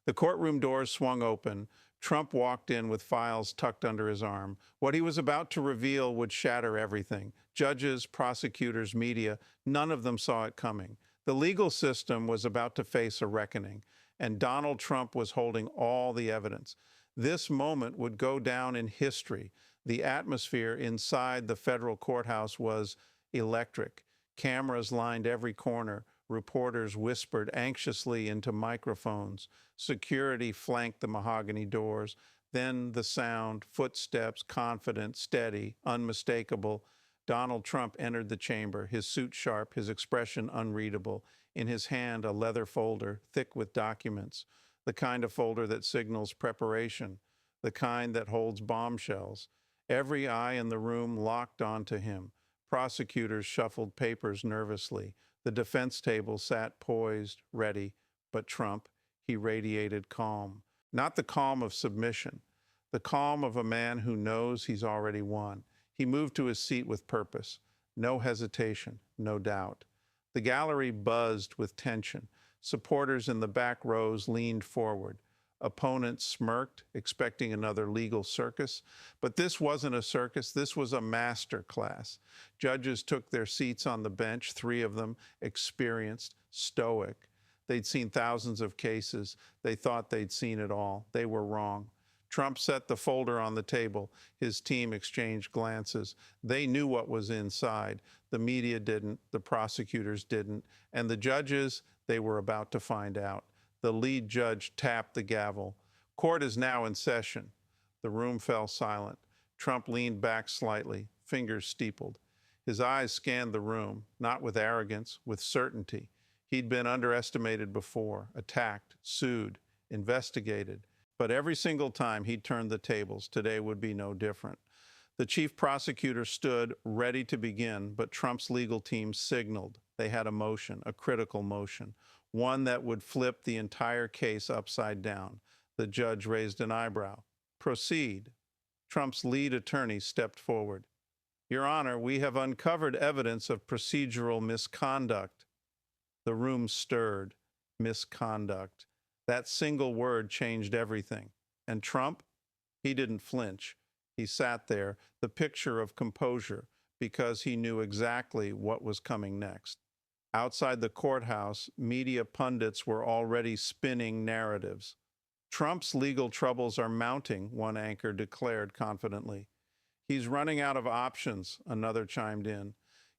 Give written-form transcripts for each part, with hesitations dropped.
The courtroom doors swung open. Trump walked in with files tucked under his arm. What he was about to reveal would shatter everything. Judges, prosecutors, media, none of them saw it coming. The legal system was about to face a reckoning, and Donald Trump was holding all the evidence. This moment would go down in history. The atmosphere inside the federal courthouse was electric. Cameras lined every corner. Reporters whispered anxiously into microphones. Security flanked the mahogany doors. Then the sound, footsteps, confident, steady, unmistakable. Donald Trump entered the chamber, his suit sharp, his expression unreadable. In his hand, a leather folder, thick with documents, the kind of folder that signals preparation, the kind that holds bombshells. Every eye in the room locked onto him. Prosecutors shuffled papers nervously. The defense table sat poised, ready. But Trump, he radiated calm. Not the calm of submission, the calm of a man who knows he's already won. He moved to his seat with purpose. No hesitation, no doubt. The gallery buzzed with tension. Supporters in the back rows leaned forward. Opponents smirked, expecting another legal circus. But this wasn't a circus, this was a masterclass. Judges took their seats on the bench, 3 of them, experienced, stoic. They'd seen thousands of cases. They thought they'd seen it all. They were wrong. Trump set the folder on the table. His team exchanged glances. They knew what was inside. The media didn't, the prosecutors didn't, and the judges, they were about to find out. The lead judge tapped the gavel. Court is now in session. The room fell silent. Trump leaned back slightly, fingers steepled. His eyes scanned the room, not with arrogance, with certainty. He'd been underestimated before, attacked, sued, investigated. But every single time he turned the tables, today would be no different. The chief prosecutor stood ready to begin, but Trump's legal team signaled. They had a motion, a critical motion, one that would flip the entire case upside down. The judge raised an eyebrow. Proceed. Trump's lead attorney stepped forward. Your Honor, we have uncovered evidence of procedural misconduct. The room stirred. Misconduct. That single word changed everything. And Trump? He didn't flinch. He sat there, the picture of composure, because he knew exactly what was coming next. Outside the courthouse, media pundits were already spinning narratives. Trump's legal troubles are mounting, one anchor declared confidently. He's running out of options, another chimed in.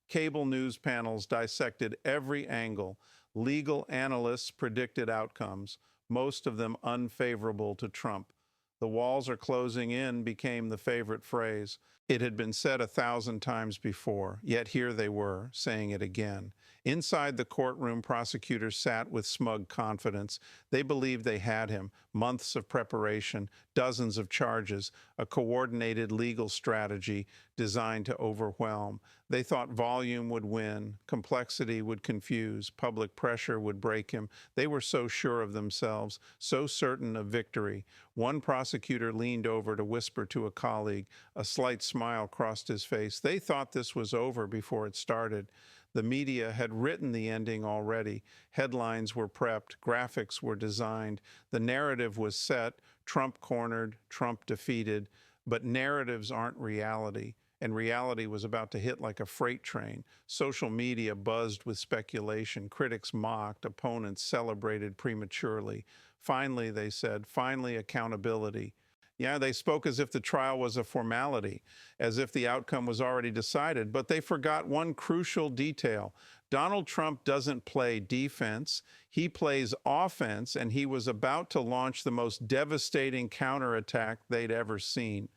Cable news panels dissected every angle. Legal analysts predicted outcomes, most of them unfavorable to Trump. The walls are closing in became the favorite phrase. It had been said 1,000 times before, yet here they were, saying it again. Inside the courtroom, prosecutors sat with smug confidence. They believed they had him. Months of preparation, dozens of charges, a coordinated legal strategy designed to overwhelm. They thought volume would win, complexity would confuse, public pressure would break him. They were so sure of themselves, so certain of victory. One prosecutor leaned over to whisper to a colleague. A slight smile crossed his face. They thought this was over before it started. The media had written the ending already. Headlines were prepped, graphics were designed, the narrative was set, Trump cornered, Trump defeated. But narratives aren't reality, and reality was about to hit like a freight train. Social media buzzed with speculation. Critics mocked, opponents celebrated prematurely. Finally, they said, finally accountability. Yeah, they spoke as if the trial was a formality, as if the outcome was already decided, but they forgot one crucial detail. Donald Trump doesn't play defense, he plays offense, and he was about to launch the most devastating counterattack they'd ever seen.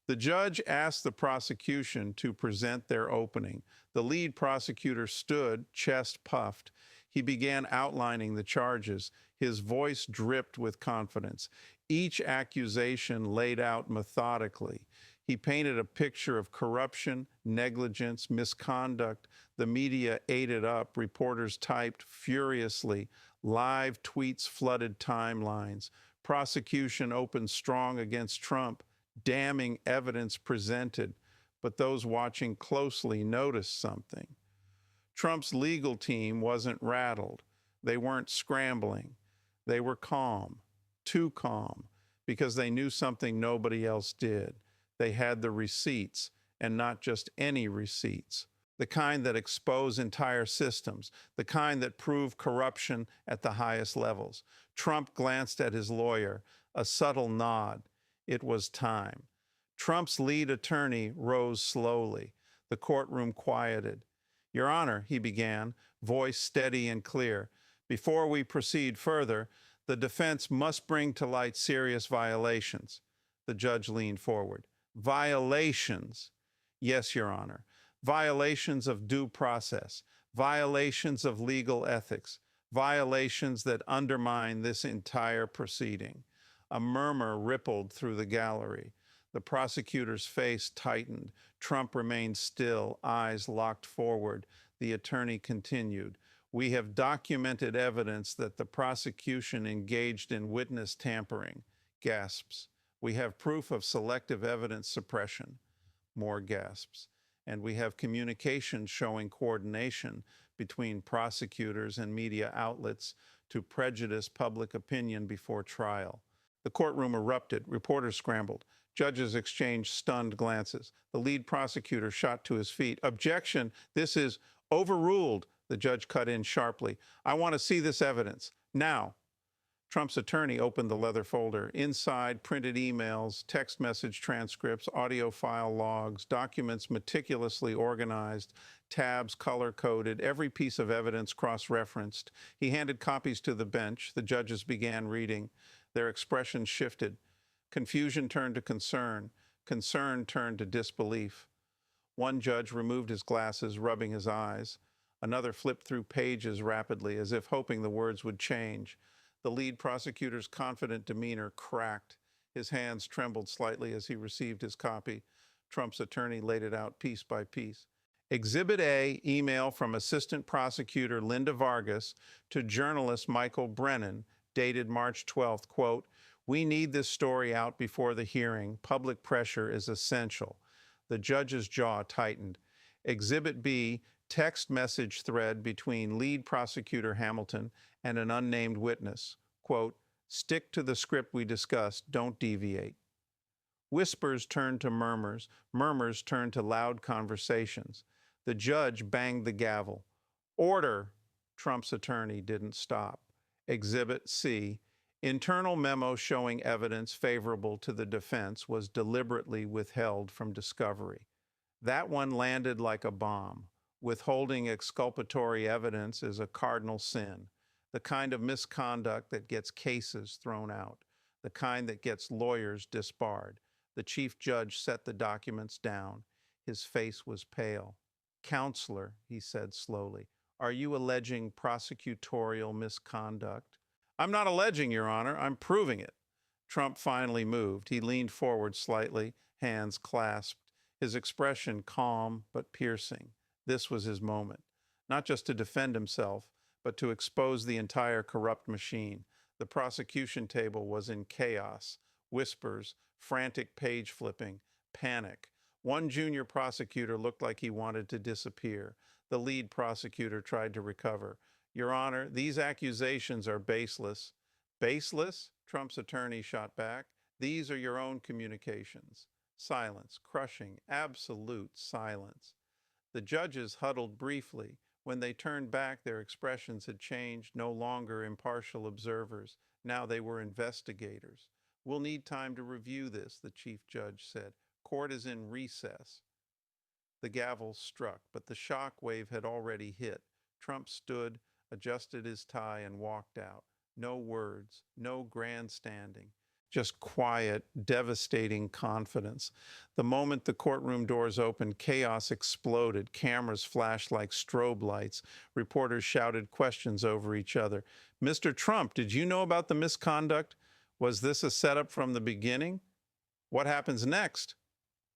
The judge asked the prosecution to present their opening. The lead prosecutor stood, chest puffed. He began outlining the charges. His voice dripped with confidence. Each accusation laid out methodically. He painted a picture of corruption, negligence, misconduct. The media ate it up. Reporters typed furiously. Live tweets flooded timelines. Prosecution opened strong against Trump. Damning evidence presented. But those watching closely noticed something. Trump's legal team wasn't rattled. They weren't scrambling. They were calm. too calm, because they knew something nobody else did. They had the receipts, and not just any receipts. The kind that expose entire systems, the kind that prove corruption at the highest levels. Trump glanced at his lawyer, a subtle nod. It was time. Trump's lead attorney rose slowly. The courtroom quieted. Your Honor, he began, voice steady and clear. Before we proceed further, the defense must bring to light serious violations. The judge leaned forward. Violations? Yes, Your Honor. Violations of due process, violations of legal ethics, violations that undermine this entire proceeding. A murmur rippled through the gallery. The prosecutor's face tightened. Trump remained still, eyes locked forward. The attorney continued. We have documented evidence that the prosecution engaged in witness tampering. Gasps. We have proof of selective evidence suppression. More gasps. And we have communication showing coordination between prosecutors and media outlets to prejudice public opinion before trial. The courtroom erupted. Reporters scrambled. Judges exchanged stunned glances. The lead prosecutor shot to his feet. Objection! This is overruled. The judge cut in sharply. I want to see this evidence. Now. Trump's attorney opened the leather folder. Inside, printed emails, text message transcripts, audio file logs, documents meticulously organized, tabs color-coded, every piece of evidence cross-referenced. He handed copies to the bench. The judges began reading. Their expressions shifted. Confusion turned to concern. Concern turned to disbelief. One judge removed his glasses, rubbing his eyes. Another flipped through pages rapidly, as if hoping the words would change. The lead prosecutor's confident demeanor cracked. His hands trembled slightly as he received his copy. Trump's attorney laid it out piece by piece. Exhibit A, email from Assistant Prosecutor Linda Vargas to journalist Michael Brennan, dated March 12th, quote, we need this story out before the hearing. Public pressure is essential. The judge's jaw tightened. Exhibit B, text message thread between lead prosecutor Hamilton and an unnamed witness. Quote, stick to the script we discussed, don't deviate. Whispers turned to murmurs. Murmurs turned to loud conversations. The judge banged the gavel. Order! Trump's attorney didn't stop. Exhibit C, internal memo showing evidence favorable to the defense was deliberately withheld from discovery. That one landed like a bomb. Withholding exculpatory evidence is a cardinal sin, the kind of misconduct that gets cases thrown out, the kind that gets lawyers disbarred. The chief judge set the documents down. His face was pale. Counselor, he said slowly, are you alleging prosecutorial misconduct? I'm not alleging, Your Honor. I'm proving it. Trump finally moved. He leaned forward slightly, hands clasped, his expression calm but piercing. This was his moment, not just to defend himself, but to expose the entire corrupt machine. The prosecution table was in chaos, whispers, frantic page flipping, panic. One junior prosecutor looked like he wanted to disappear. The lead prosecutor tried to recover. Your Honor, these accusations are baseless. Baseless? Trump's attorney shot back. These are your own communications. Silence, crushing, absolute silence. The judges huddled briefly. When they turned back, their expressions had changed, no longer impartial observers. Now they were investigators. We'll need time to review this, the chief judge said. Court is in recess. The gavel struck, but the shock wave had already hit. Trump stood, adjusted his tie, and walked out. No words, no grandstanding. Just quiet, devastating confidence. The moment the courtroom doors opened, chaos exploded. Cameras flashed like strobe lights. Reporters shouted questions over each other. Mr. Trump, did you know about the misconduct? Was this a setup from the beginning? What happens next?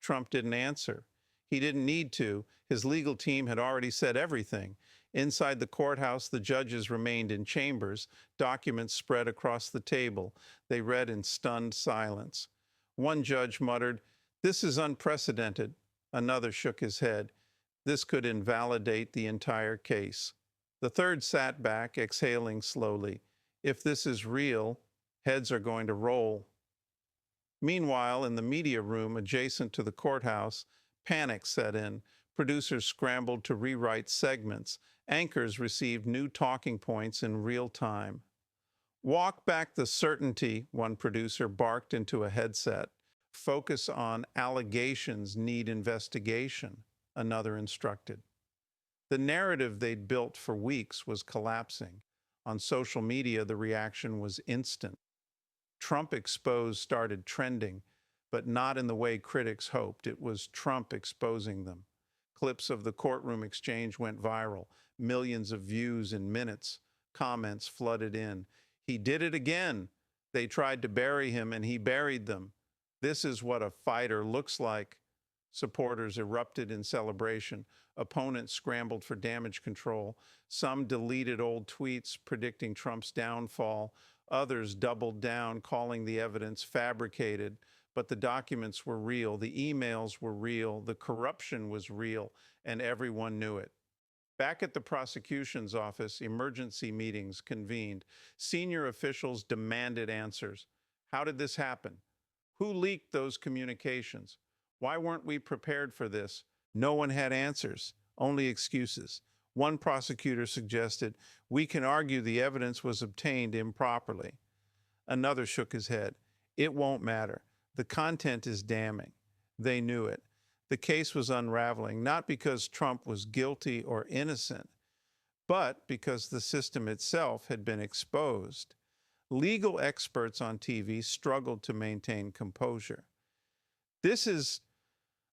Trump didn't answer. He didn't need to. His legal team had already said everything. Inside the courthouse, the judges remained in chambers, documents spread across the table. They read in stunned silence. One judge muttered, "This is unprecedented." Another shook his head. This could invalidate the entire case. The third sat back, exhaling slowly. If this is real, Heads are going to roll. Meanwhile, in the media room adjacent to the courthouse, panic set in. Producers scrambled to rewrite segments. Anchors received new talking points in real time. "Walk back the certainty," one producer barked into a headset. "Focus on allegations need investigation," another instructed. The narrative they'd built for weeks was collapsing. On social media, the reaction was instant. Trump exposed started trending, but not in the way critics hoped. It was Trump exposing them. Clips of the courtroom exchange went viral, millions of views in minutes. Comments flooded in. "He did it again. They tried to bury him and he buried them. This is what a fighter looks like." Supporters erupted in celebration. Opponents scrambled for damage control. Some deleted old tweets predicting Trump's downfall. Others doubled down, calling the evidence fabricated. But the documents were real, the emails were real, the corruption was real, and everyone knew it. Back at the prosecution's office, emergency meetings convened. Senior officials demanded answers. How did this happen? Who leaked those communications? Why weren't we prepared for this? No one had answers, only excuses. One prosecutor suggested, "We can argue the evidence was obtained improperly." Another shook his head. "It won't matter. The content is damning." They knew it. The case was unraveling, not because Trump was guilty or innocent, but because the system itself had been exposed. Legal experts on TV struggled to maintain composure. "This is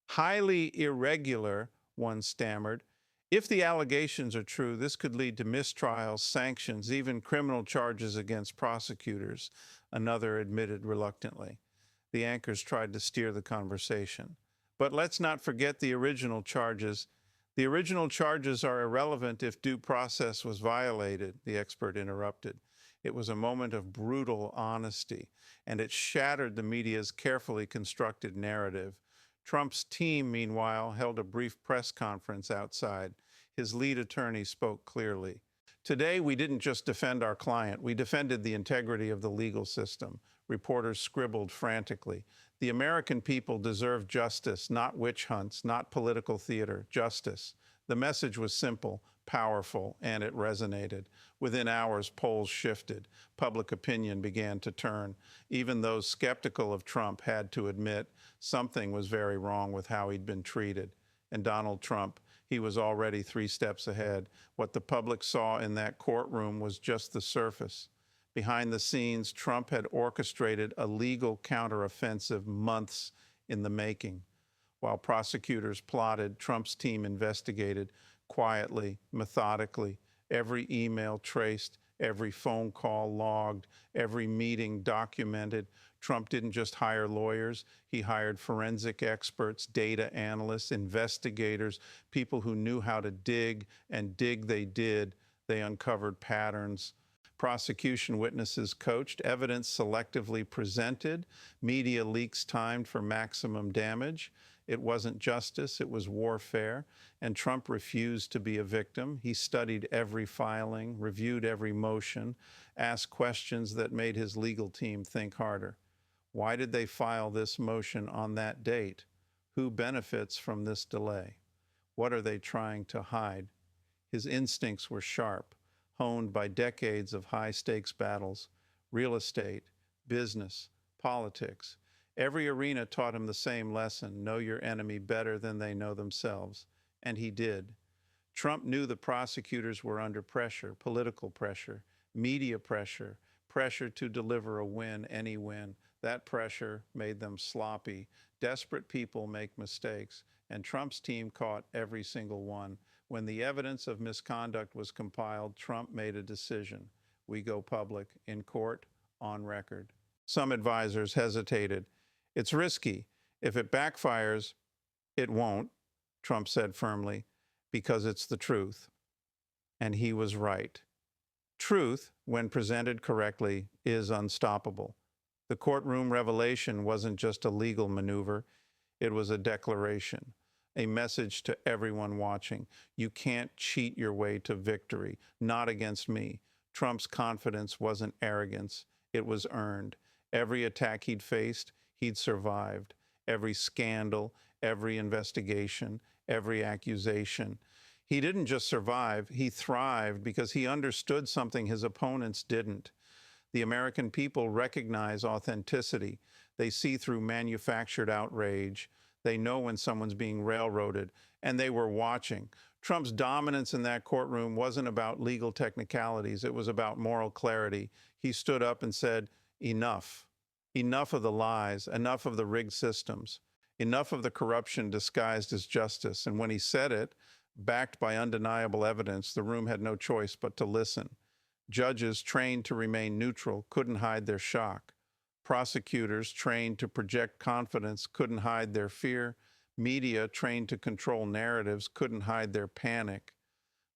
highly irregular," one stammered. "If the allegations are true, this could lead to mistrials, sanctions, even criminal charges against prosecutors," another admitted reluctantly. The anchors tried to steer the conversation. "But let's not forget the original charges." "The original charges are irrelevant if due process was violated," the expert interrupted. It was a moment of brutal honesty, and it shattered the media's carefully constructed narrative. Trump's team, meanwhile, held a brief press conference outside. His lead attorney spoke clearly. "Today, we didn't just defend our client, we defended the integrity of the legal system." Reporters scribbled frantically. "The American people deserve justice, not witch hunts, not political theater, justice." The message was simple, powerful, and it resonated. Within hours, polls shifted. Public opinion began to turn. Even those skeptical of Trump had to admit something was very wrong with how he'd been treated. And Donald Trump, he was already 3 steps ahead. What the public saw in that courtroom was just the surface. Behind the scenes, Trump had orchestrated a legal counteroffensive months in the making. While prosecutors plotted, Trump's team investigated quietly, methodically. Every email traced, every phone call logged, every meeting documented. Trump didn't just hire lawyers, he hired forensic experts, data analysts, investigators, people who knew how to dig, and dig they did. They uncovered patterns. Prosecution witnesses coached, evidence selectively presented, media leaks timed for maximum damage. It wasn't justice, it was warfare, and Trump refused to be a victim. He studied every filing, reviewed every motion, asked questions that made his legal team think harder. Why did they file this motion on that date? Who benefits from this delay? What are they trying to hide? His instincts were sharp, honed by decades of high-stakes battles, real estate, business, politics. Every arena taught him the same lesson: know your enemy better than they know themselves. And he did. Trump knew the prosecutors were under pressure, political pressure, media pressure, pressure to deliver a win, any win. That pressure made them sloppy. Desperate people make mistakes, and Trump's team caught every single one. When the evidence of misconduct was compiled, Trump made a decision. We go public, in court, on record. Some advisors hesitated. It's risky. If it backfires, it won't, Trump said firmly, because it's the truth. And he was right. Truth, when presented correctly, is unstoppable. The courtroom revelation wasn't just a legal maneuver. It was a declaration, a message to everyone watching. You can't cheat your way to victory, not against me. Trump's confidence wasn't arrogance. It was earned. Every attack he'd faced, he'd survived. Every scandal, every investigation, every accusation. He didn't just survive, he thrived because he understood something his opponents didn't. The American people recognize authenticity. They see through manufactured outrage. They know when someone's being railroaded, and they were watching. Trump's dominance in that courtroom wasn't about legal technicalities. It was about moral clarity. He stood up and said, enough. Enough of the lies, enough of the rigged systems, enough of the corruption disguised as justice. And when he said it, backed by undeniable evidence, the room had no choice but to listen. Judges trained to remain neutral couldn't hide their shock. Prosecutors trained to project confidence couldn't hide their fear. Media trained to control narratives couldn't hide their panic.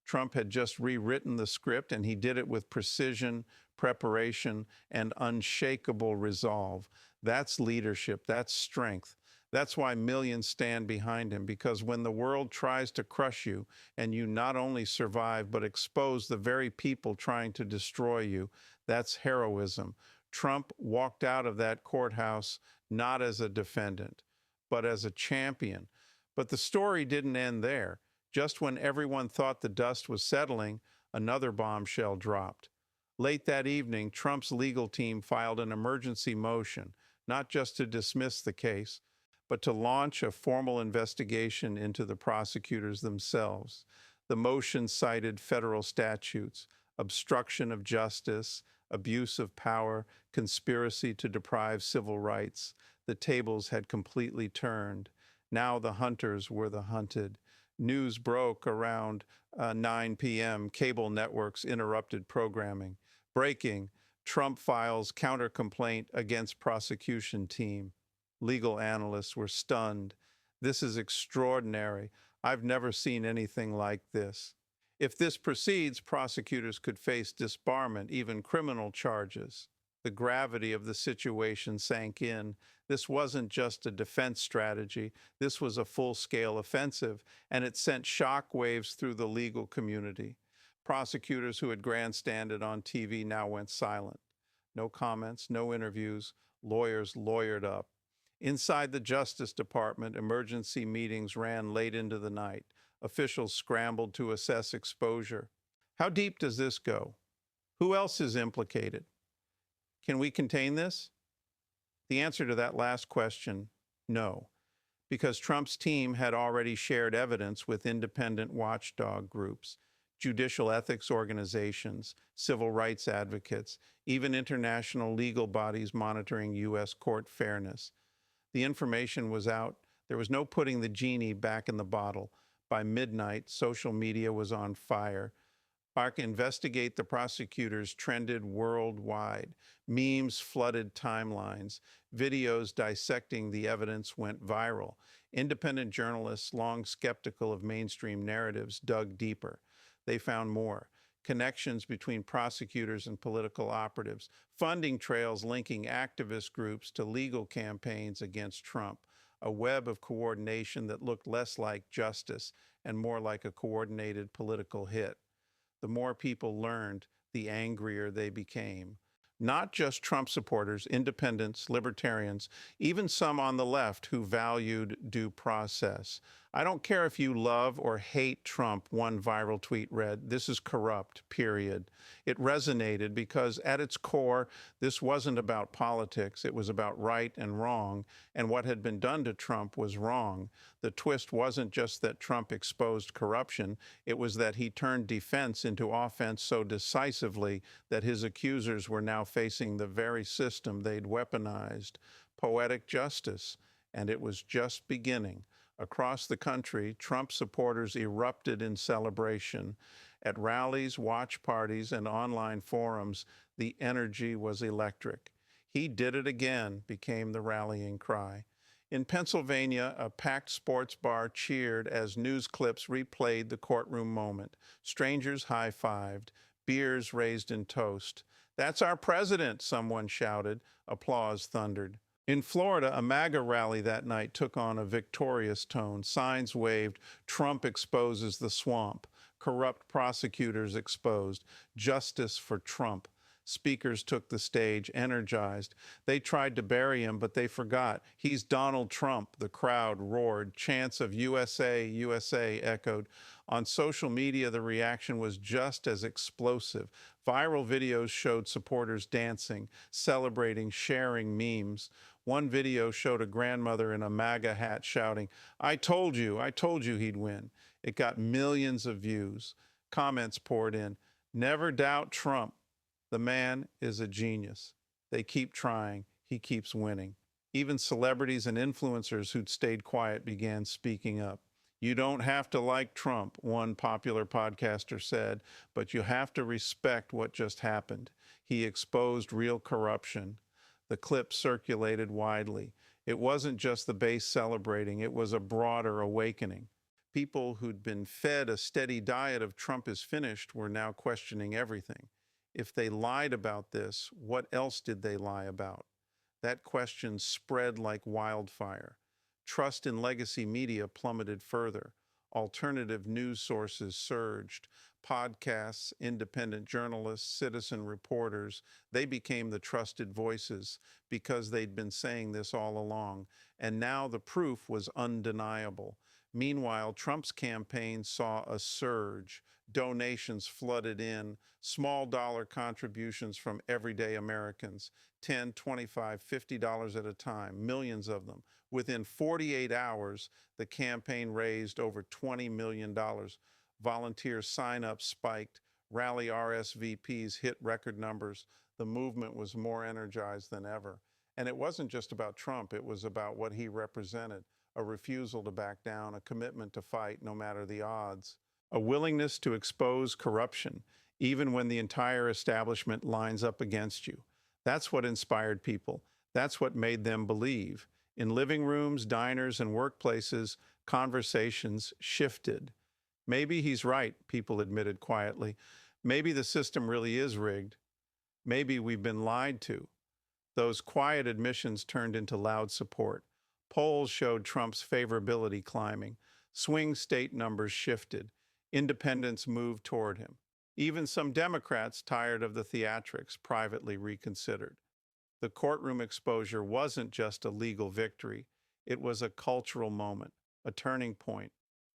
Trump had just rewritten the script, and he did it with precision, preparation, and unshakable resolve. That's leadership. That's strength. That's why millions stand behind him, because when the world tries to crush you and you not only survive but expose the very people trying to destroy you, that's heroism. Trump walked out of that courthouse not as a defendant, but as a champion. But the story didn't end there. Just when everyone thought the dust was settling, another bombshell dropped. Late that evening, Trump's legal team filed an emergency motion, not just to dismiss the case, but to launch a formal investigation into the prosecutors themselves. The motion cited federal statutes, obstruction of justice, abuse of power, conspiracy to deprive civil rights. The tables had completely turned. Now the hunters were the hunted. News broke around 9 p.m. Cable networks interrupted programming. Breaking, Trump files counter-complaint against prosecution team. Legal analysts were stunned. This is extraordinary. I've never seen anything like this. If this proceeds, prosecutors could face disbarment, even criminal charges. The gravity of the situation sank in. This wasn't just a defense strategy. This was a full-scale offensive, and it sent shockwaves through the legal community. Prosecutors who had grandstanded on TV now went silent. No comments, no interviews. Lawyers lawyered up. Inside the Justice Department, emergency meetings ran late into the night. Officials scrambled to assess exposure. How deep does this go? Who else is implicated? Can we contain this? The answer to that last question, no, because Trump's team had already shared evidence with independent watchdog groups, judicial ethics organizations, civil rights advocates, even international legal bodies monitoring U.S. court fairness. The information was out. There was no putting the genie back in the bottle. By midnight, social media was on fire. Investigate the prosecutors trended worldwide. Memes flooded timelines. Videos dissecting the evidence went viral. Independent journalists, long skeptical of mainstream narratives, dug deeper. They found more. Connections between prosecutors and political operatives. Funding trails linking activist groups to legal campaigns against Trump. A web of coordination that looked less like justice and more like a coordinated political hit. The more people learned, the angrier they became. Not just Trump supporters, independents, libertarians, even some on the left who valued due process. I don't care if you love or hate Trump, one viral tweet read, "This is corrupt, period." It resonated because at its core, this wasn't about politics. It was about right and wrong, and what had been done to Trump was wrong. The twist wasn't just that Trump exposed corruption. It was that he turned defense into offense so decisively that his accusers were now facing the very system they'd weaponized. Poetic justice, and it was just beginning. Across the country, Trump supporters erupted in celebration. At rallies, watch parties, and online forums, the energy was electric. "He did it again," became the rallying cry. In Pennsylvania, a packed sports bar cheered as news clips replayed the courtroom moment. Strangers high-fived, beers raised in toast. "That's our president," someone shouted. Applause thundered. In Florida, a MAGA rally that night took on a victorious tone. Signs waved, "Trump exposes the swamp," "Corrupt prosecutors exposed," "Justice for Trump." Speakers took the stage, energized. They tried to bury him, but they forgot. He's Donald Trump. The crowd roared. Chants of USA, USA echoed. On social media, the reaction was just as explosive. Viral videos showed supporters dancing, celebrating, sharing memes. One video showed a grandmother in a MAGA hat shouting, I told you he'd win. It got millions of views. Comments poured in. Never doubt Trump. The man is a genius. They keep trying. He keeps winning. Even celebrities and influencers who'd stayed quiet began speaking up. You don't have to like Trump, one popular podcaster said, but you have to respect what just happened. He exposed real corruption. The clip circulated widely. It wasn't just the base celebrating, it was a broader awakening. People who'd been fed a steady diet of Trump is finished were now questioning everything. If they lied about this, what else did they lie about? That question spread like wildfire. Trust in legacy media plummeted further. Alternative news sources surged. Podcasts, independent journalists, citizen reporters, they became the trusted voices because they'd been saying this all along. And now the proof was undeniable. Meanwhile, Trump's campaign saw a surge. Donations flooded in, small dollar contributions from everyday Americans, $10, $25, $50 at a time, millions of them. Within 48 hours, the campaign raised over $20 million. Volunteer sign-ups spiked, rally RSVPs hit record numbers. The movement was more energized than ever. And it wasn't just about Trump, it was about what he represented. A refusal to back down, a commitment to fight no matter the odds, a willingness to expose corruption, even when the entire establishment lines up against you. That's what inspired people. That's what made them believe. In living rooms, diners, and workplaces, conversations shifted. Maybe he's right, people admitted quietly. Maybe the system really is rigged. Maybe we've been lied to. Those quiet admissions turned into loud support. Polls showed Trump's favorability climbing. Swing state numbers shifted. Independents moved toward him. Even some Democrats, tired of the theatrics, privately reconsidered. The courtroom exposure wasn't just a legal victory. It was a cultural moment, a turning point,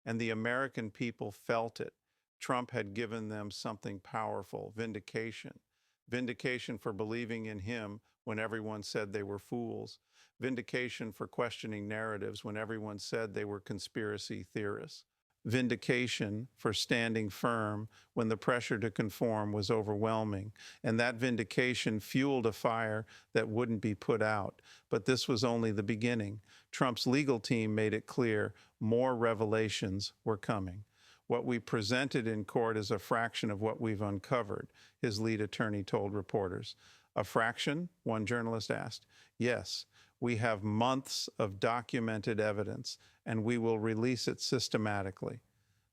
and the American people felt it. Trump had given them something powerful, vindication. Vindication for believing in him when everyone said they were fools. Vindication for questioning narratives when everyone said they were conspiracy theorists. Vindication for standing firm when the pressure to conform was overwhelming. And that vindication fueled a fire that wouldn't be put out. But this was only the beginning. Trump's legal team made it clear more revelations were coming. What we presented in court is a fraction of what we've uncovered, his lead attorney told reporters. A fraction? One journalist asked. Yes, we have months of documented evidence, and we will release it systematically.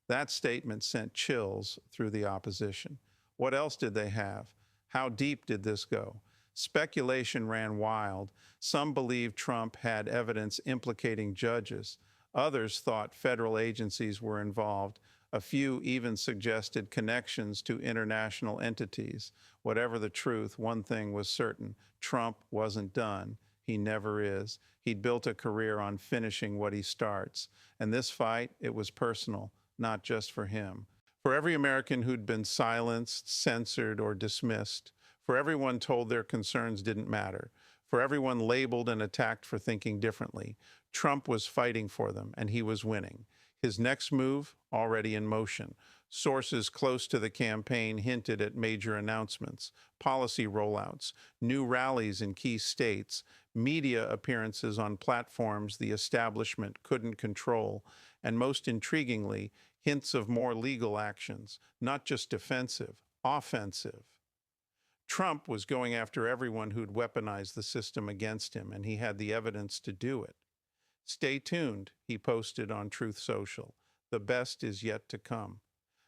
That statement sent chills through the opposition. What else did they have? How deep did this go? Speculation ran wild. Some believed Trump had evidence implicating judges. Others thought federal agencies were involved. A few even suggested connections to international entities. Whatever the truth, one thing was certain: Trump wasn't done. He never is. He'd built a career on finishing what he starts. And this fight, it was personal, not just for him. For every American who'd been silenced, censored, or dismissed. For everyone told their concerns didn't matter. For everyone labeled and attacked for thinking differently. Trump was fighting for them, and he was winning. His next move, already in motion. Sources close to the campaign hinted at major announcements, policy rollouts, new rallies in key states, media appearances on platforms the establishment couldn't control, and most intriguingly, hints of more legal actions, not just defensive, offensive. Trump was going after everyone who'd weaponized the system against him, and he had the evidence to do it. Stay tuned, he posted on Truth Social. The best is yet to come.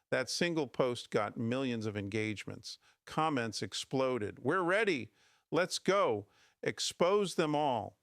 That single post got millions of engagements. Comments exploded. We're ready. Let's go. Expose them all.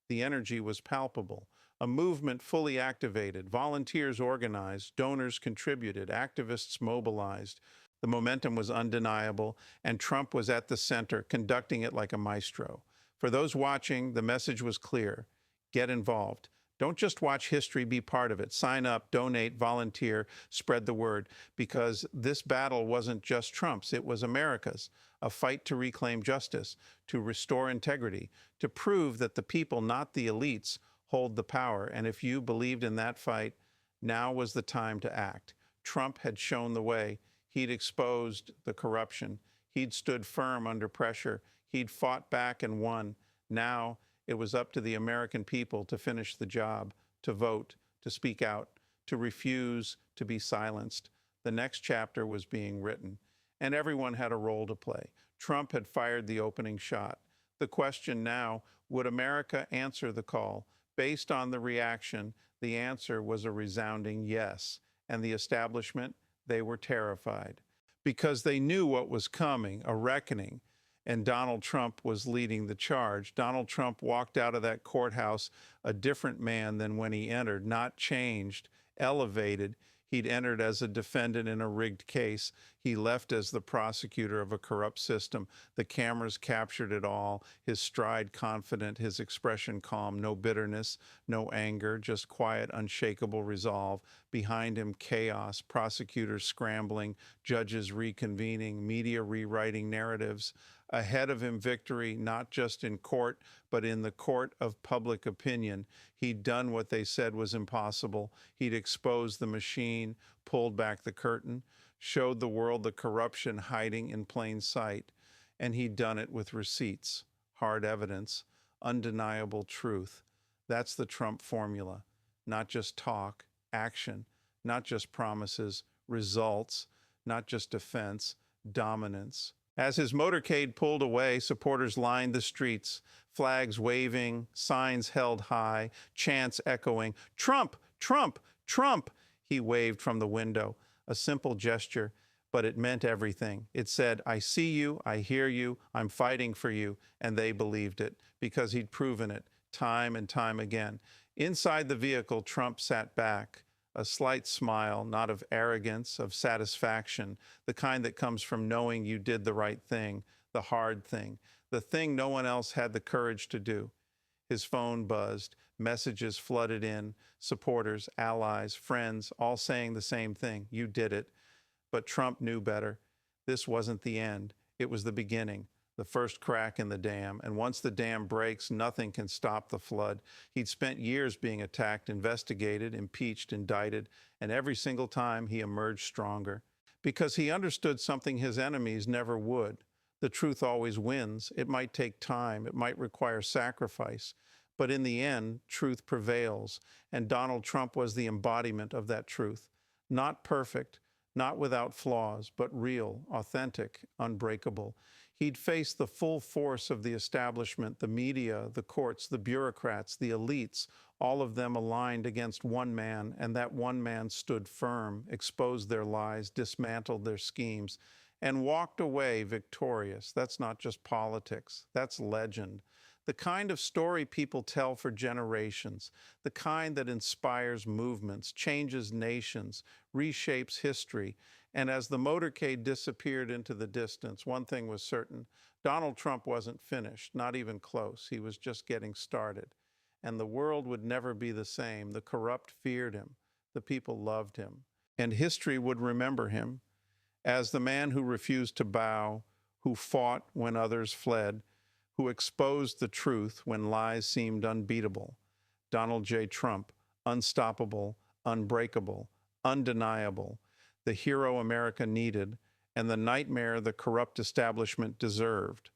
The energy was palpable. A movement fully activated. Volunteers organized. Donors contributed. Activists mobilized. The momentum was undeniable, and Trump was at the center, conducting it like a maestro. For those watching, the message was clear. Get involved. Don't just watch history, be part of it. Sign up, donate, volunteer, spread the word, because this battle wasn't just Trump's, it was America's. A fight to reclaim justice, to restore integrity, to prove that the people, not the elites, hold the power. And if you believed in that fight, now was the time to act. Trump had shown the way. He'd exposed the corruption. He'd stood firm under pressure. He'd fought back and won. Now it was up to the American people to finish the job, to vote, to speak out, to refuse to be silenced. The next chapter was being written, and everyone had a role to play. Trump had fired the opening shot. The question now, would America answer the call? Based on the reaction, the answer was a resounding yes. And the establishment, they were terrified because they knew what was coming, a reckoning. And Donald Trump was leading the charge. Donald Trump walked out of that courthouse a different man than when he entered, not changed, elevated. He'd entered as a defendant in a rigged case. He left as the prosecutor of a corrupt system. The cameras captured it all. His stride confident, his expression calm, no bitterness, no anger, just quiet, unshakable resolve. Behind him, chaos, prosecutors scrambling, judges reconvening, media rewriting narratives. Ahead of him, victory, not just in court, but in the court of public opinion. He'd done what they said was impossible. He'd exposed the machine, pulled back the curtain, showed the world the corruption hiding in plain sight. And he'd done it with receipts, hard evidence, undeniable truth. That's the Trump formula. Not just talk, action, not just promises, results, not just defense, dominance. As his motorcade pulled away, supporters lined the streets, flags waving, signs held high, chants echoing, "Trump! Trump! Trump!" He waved from the window, a simple gesture, but it meant everything. It said, "I see you, I hear you, I'm fighting for you," and they believed it because he'd proven it time and time again. Inside the vehicle, Trump sat back, a slight smile, not of arrogance, of satisfaction, the kind that comes from knowing you did the right thing, the hard thing, the thing no one else had the courage to do. His phone buzzed, messages flooded in, supporters, allies, friends, all saying the same thing, you did it. But Trump knew better. This wasn't the end. It was the beginning. The first crack in the dam, and once the dam breaks, nothing can stop the flood. He'd spent years being attacked, investigated, impeached, indicted, and every single time he emerged stronger. Because he understood something his enemies never would. The truth always wins. It might take time, it might require sacrifice, but in the end, truth prevails, and Donald Trump was the embodiment of that truth. Not perfect, not without flaws, but real, authentic, unbreakable. He'd faced the full force of the establishment, the media, the courts, the bureaucrats, the elites, all of them aligned against one man, and that one man stood firm, exposed their lies, dismantled their schemes, and walked away victorious. That's not just politics, that's legend. The kind of story people tell for generations, the kind that inspires movements, changes nations, reshapes history. And as the motorcade disappeared into the distance, one thing was certain. Donald Trump wasn't finished, not even close. He was just getting started. And the world would never be the same. The corrupt feared him. The people loved him. And history would remember him as the man who refused to bow, who fought when others fled, who exposed the truth when lies seemed unbeatable. Donald J. Trump, unstoppable, unbreakable, undeniable, the hero America needed, and the nightmare the corrupt establishment deserved.